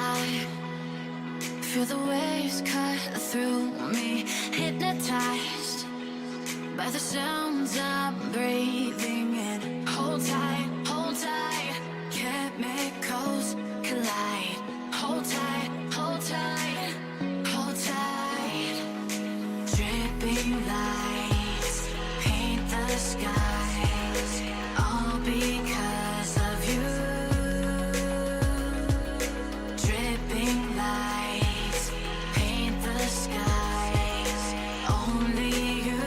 high. Feel the waves cut through me, hypnotized by the sounds I'm breathing in. Hold tight, chemicals collide. Hold tight, hold tight, hold tight. Dripping lights paint the skies, all because of you. Dripping lights paint the skies, only you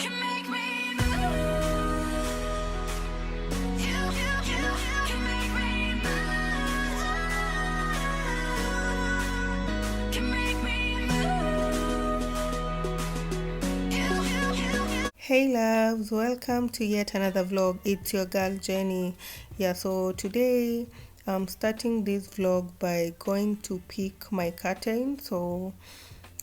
can make me move. You can make me move. Can make me move. You. Hey loves, welcome to yet another vlog. It's your girl Jenny. Yeah, so today I'm starting this vlog by going to pick my curtains. So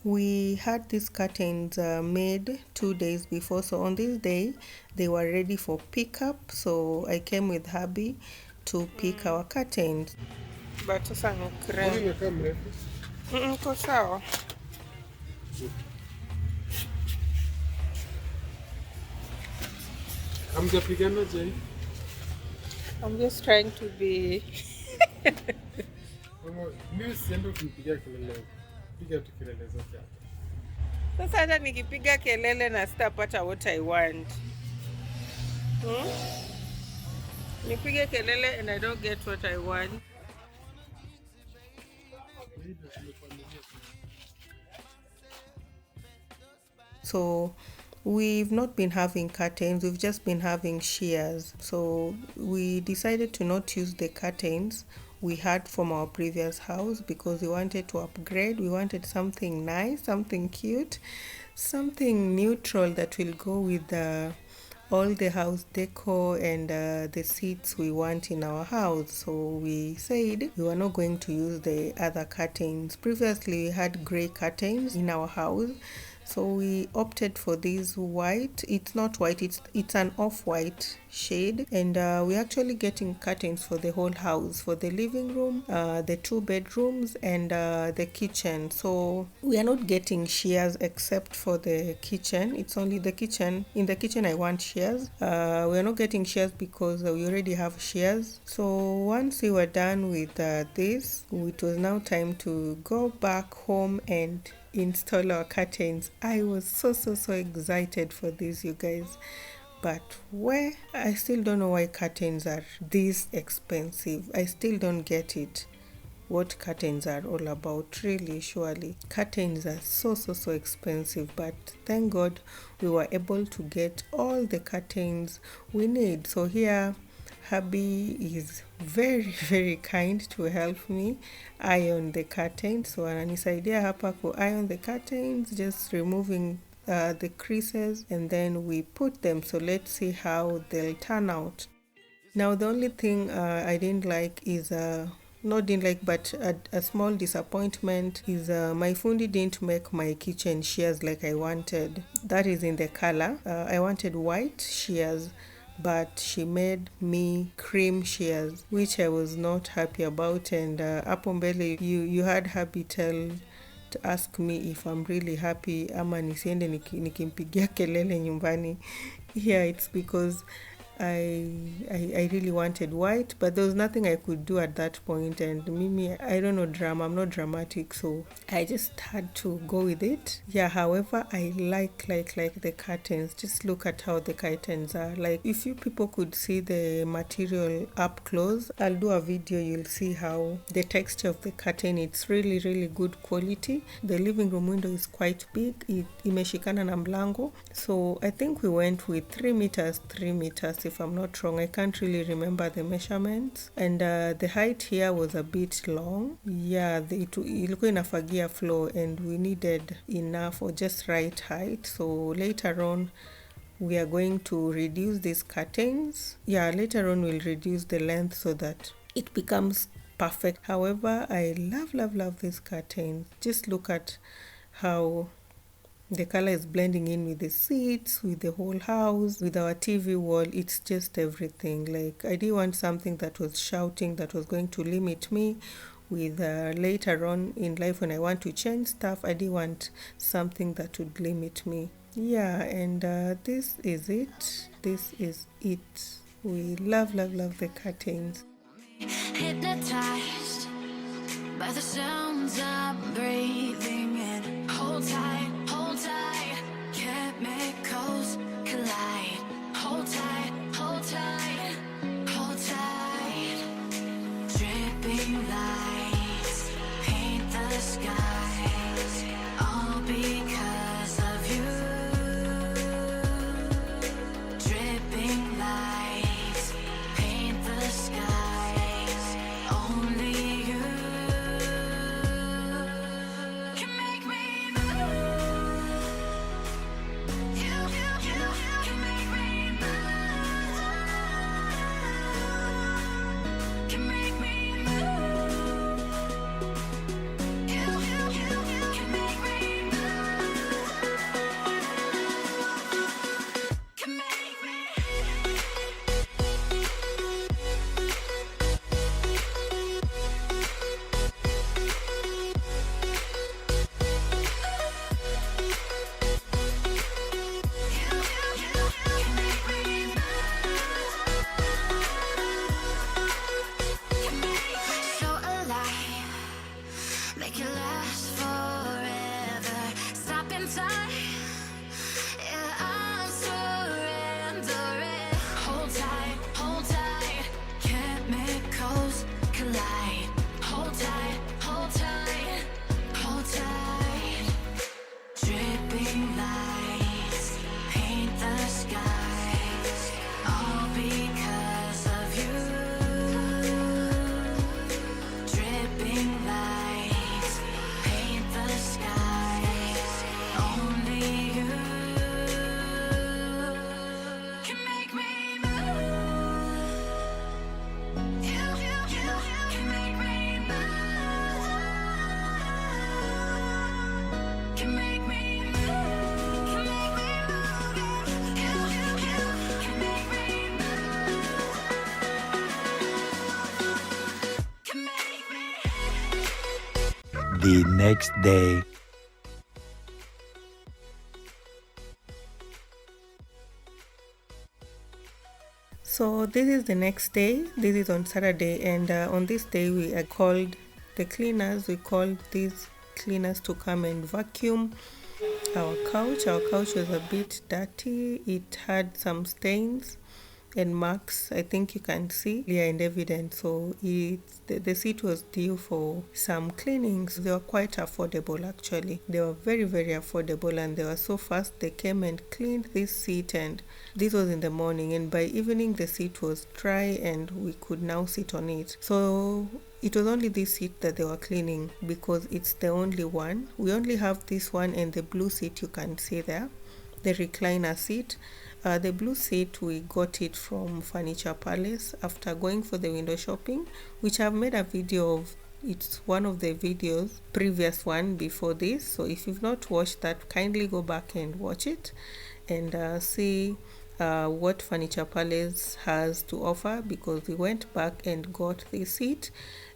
we had these curtains made 2 days before, so on this day they were ready for pickup, so I came with hubby to pick our curtains. But sasa ni krem. Iko sawa. I'm just trying to be sasa hata nikipiga kelele na sitapata what I want. Nipige kelele and I don't get what I want. So we've not been having curtains, we've just been having shears. So we decided to not use the curtains we had from our previous house because we wanted to upgrade. We wanted something nice, something cute, something neutral that will go with all the house decor and the seats we want in our house. So we said we were not going to use the other curtains. Previously we had gray curtains in our house, so we opted for this white. It's not white, it's an off-white shade, and we're actually getting curtains for the whole house, for the living room, the 2 bedrooms, and the kitchen. So we are not getting shears except for the kitchen. It's only the kitchen. In the kitchen I want shears. We're not getting shears because we already have shears. So once we were done with this, it was now time to go back home and install our curtains. I was so excited for this, you guys, but where I still don't know why curtains are this expensive. I still don't get it, what curtains are all about. Really, surely curtains are so expensive, but thank God we were able to get all the curtains we need. So here hubby is very kind to help me iron the curtains. So ananisaidia hapa ku iron the curtains, just removing the creases, and then we put them. So let's see how they'll turn out. Now the only thing I didn't like is but a small disappointment is my fundi didn't make my kitchen shears like I wanted. That is in the color. I wanted white shears, but she made me cream shears, which I was not happy about. And hapo mbele you had hubby to ask me if I'm really happy ama nisiende nikimpigia kelele nyumbani. Yeah, it's because I really wanted white, but there was nothing I could do at that point. And Mimi, I don't know drama, I'm not dramatic, so I just had to go with it. Yeah, however, I like the curtains. Just look at how the curtains are. Like, if you people could see the material up close, I'll do a video, you'll see how the texture of the curtain, it's really good quality. The living room window is quite big, imeshikana na mlango. So I think we went with 3 meters if I'm not wrong. I can't really remember the measurements, and the height here was a bit long. Yeah, ilikuwa inafagia floor, and we needed enough or just right height. So later on we are going to reduce these curtains. Yeah, later on we'll reduce the length so that it becomes perfect. However, I love these curtains. Just look at how The color is blending in with the seats, with the whole house, with our TV wall. It's just everything. Like, I didn't want something that was shouting, that was going to limit me. With later on in life, when I want to change stuff, I didn't want something that would limit me. Yeah, and this is it. This is it. We love, love, love the curtains. Hypnotized by the sounds I'm breathing in. Hold tight, chemicals collide. Hold tight, hold tight, hold tight. Dripping lights paint the skies, all because of you. Dripping lights paint the skies, only you can make me move. You can make me move. Can make me move. You can make me move. Can make me. So alive, make it last forever. Stop in time, yeah, I'm surrendering. Hold tight, chemicals collide. Hold tight, hold tight, hold tight. Dripping lights paint the skies, all because of you. Dripping lights paint the skies, only you can make me move. You can make me move. Can make me move. Can make me move. You can make me move. Can make me. The next day. So this is the next day. This is on Saturday, and on this day we called the cleaners. We called these cleaners to come and vacuum our couch. Our couch was a bit dirty. It had some stains and marks, I think you can see clear and evident. So the seat was due for some cleanings. They were quite affordable actually. They were very, very affordable, and they were so fast. They came and cleaned this seat, and this was in the morning, and by evening the seat was dry and we could now sit on it. So it was only this seat that they were cleaning because it's the only one. We only have this one and the blue seat you can see there, the recliner seat. The blue seat, we got it from Furniture Palace after going for the window shopping, which I've made a video of. It's one of the videos, previous one before this. So if you've not watched that, kindly go back and watch it and see what Furniture Palace has to offer, because we went back and got the seat.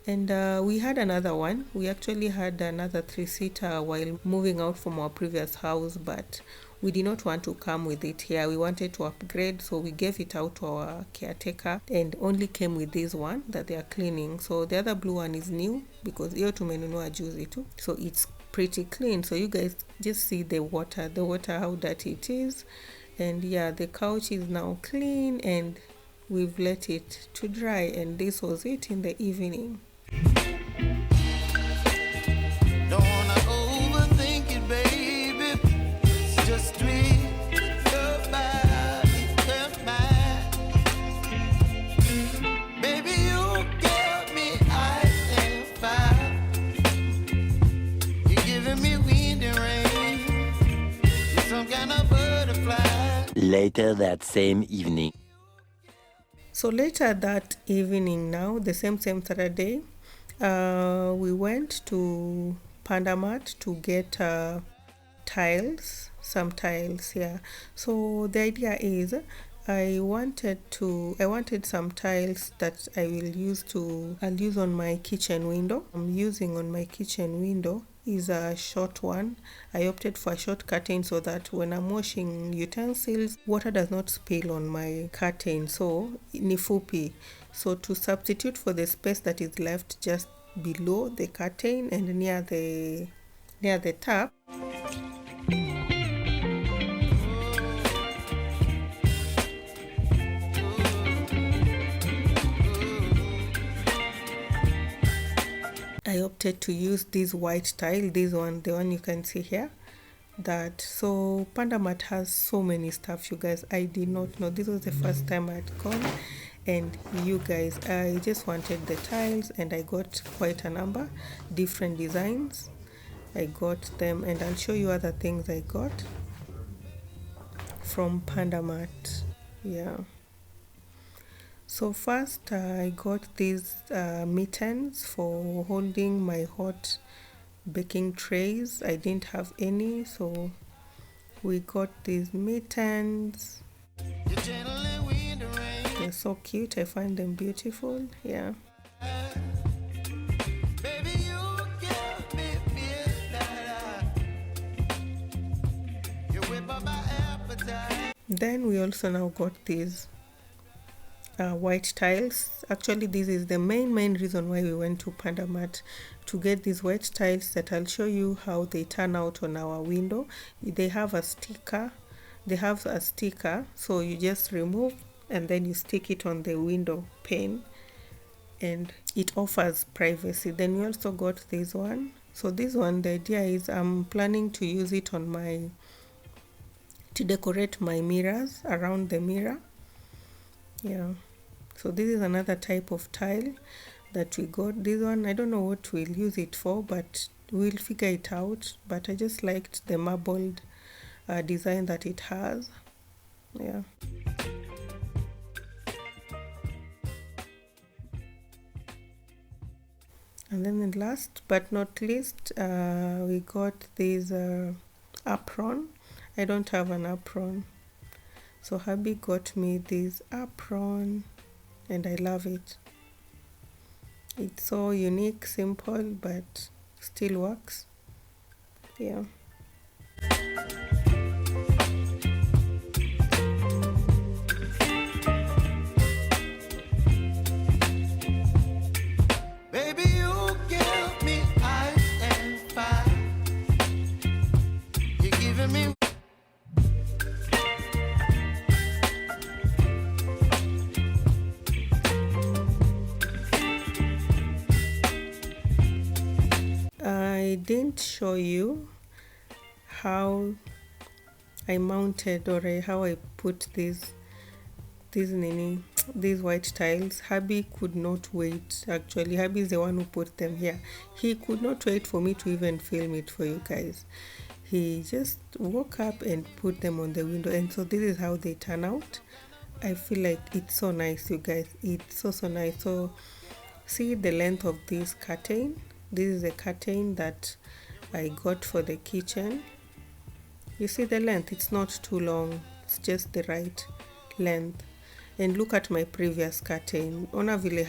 And we had another one. We actually had another 3-seater while moving out from our previous house, but we did not want to come with it here. We wanted to upgrade, so we gave it out to our caretaker and only came with this one that they are cleaning. So the other blue one is new because hiyo tumenunua juzi tu, so it's pretty clean. So you guys just see the water how dirty it is. And yeah, the couch is now clean and we've let it to dry, and this was it in the evening. Don't wanna overthink it, baby. It's just me, your body, your mind. Baby, you give me ice and fire. You're giving me wind and rain. You're some kind of butterfly. Later that same evening. So later that evening, now the same Saturday, we went to PANDA MART to get tiles, some tiles. Yeah, so the idea is I wanted some tiles that I'll use on my kitchen window. I'm using on my kitchen window is a short one. I opted for a short curtain so that when I'm washing utensils, water does not spill on my curtain. So ni fupi. So to substitute for the space that is left just below the curtain and near the tap, I opted to use this white tile, the one you can see here. So Panda Mart has so many stuff, you guys. I did not know. This was the first time I'd gone, and you guys, I just wanted the tiles, and I got quite a number, different designs. I got them, and I'll show you other things I got from Panda Mart. Yeah. So first I got these mittens for holding my hot baking trays. I didn't have any, so we got these mittens. They're so cute. I find them beautiful. Yeah. Then we also now got these white tiles. Actually, this is the main reason why we went to Panda Mart, to get these white tiles that I'll show you how they turn out on our window. They have a sticker, so you just remove and then you stick it on the window pane, and it offers privacy. Then we also got this one. So this one, the idea is I'm planning to use it on to decorate my mirrors, around the mirror. Yeah. So this is another type of tile that we got. This one, I don't know what we'll use it for, but we'll figure it out. But I just liked the marbled design that it has. Yeah. And then last but not least, we got this apron. I don't have an apron, so hubby got me this apron, and I love it. It's so unique, simple, but still works. Yeah. Baby, you give me ice and fire. You're giving me. I didn't show you how I mounted or how I put these white tiles. Hubby could not wait. Actually, hubby is the one who put them here. He could not wait for me to even film it for you guys. He just woke up and put them on the window, and so this is how they turn out. I feel like it's so nice, you guys. It's so nice. So see the length of this curtain. This is a curtain that I got for the kitchen. You see the length, it's not too long, it's just the right length. And look at my previous curtain. Ona vile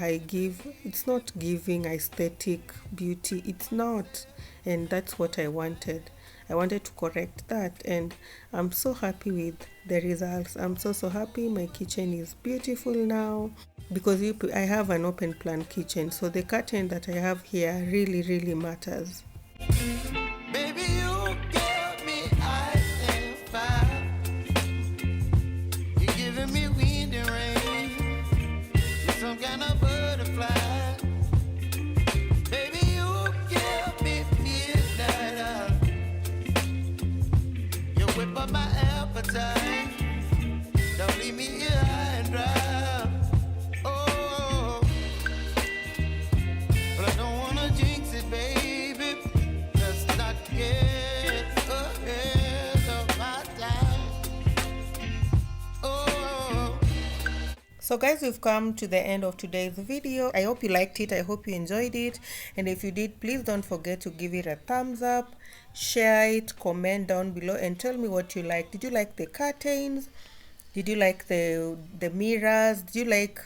it's not giving aesthetic beauty, it's not. And that's what I wanted. I wanted to correct that, and I'm so happy with the results. I'm so happy. My kitchen is beautiful now, because I have an open plan kitchen, so the curtain that I have here really matters. Baby, you give me ice and fire. You're giving me wind and rain. You're some kind of butterfly. Baby, you give me midnight. You whip up my appetite. Don't leave me here high and dry. Oh, but I don't wanna jinx it, baby. Let's not get ahead of my time. Oh. So guys, we've come to the end of today's video. I hope you liked it. I hope you enjoyed it. And if you did, please don't forget to give it a thumbs up. share it, comment down below, and tell me what you like. Did you like the curtains? Did you like the mirrors? Did you like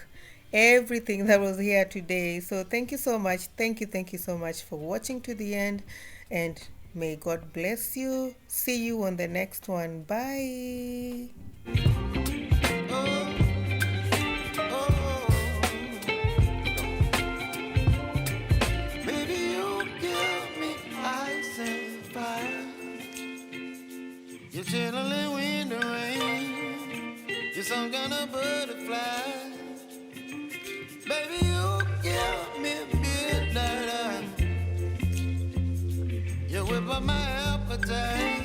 everything that was here today? So thank you so much. Thank you so much for watching to the end, and may God bless you. See you on the next one. Bye. Baby, you give me ice and fire. You're chilling wind and rain. You're some kind of butterfly. Baby, you give me midnight. You whip up my appetite.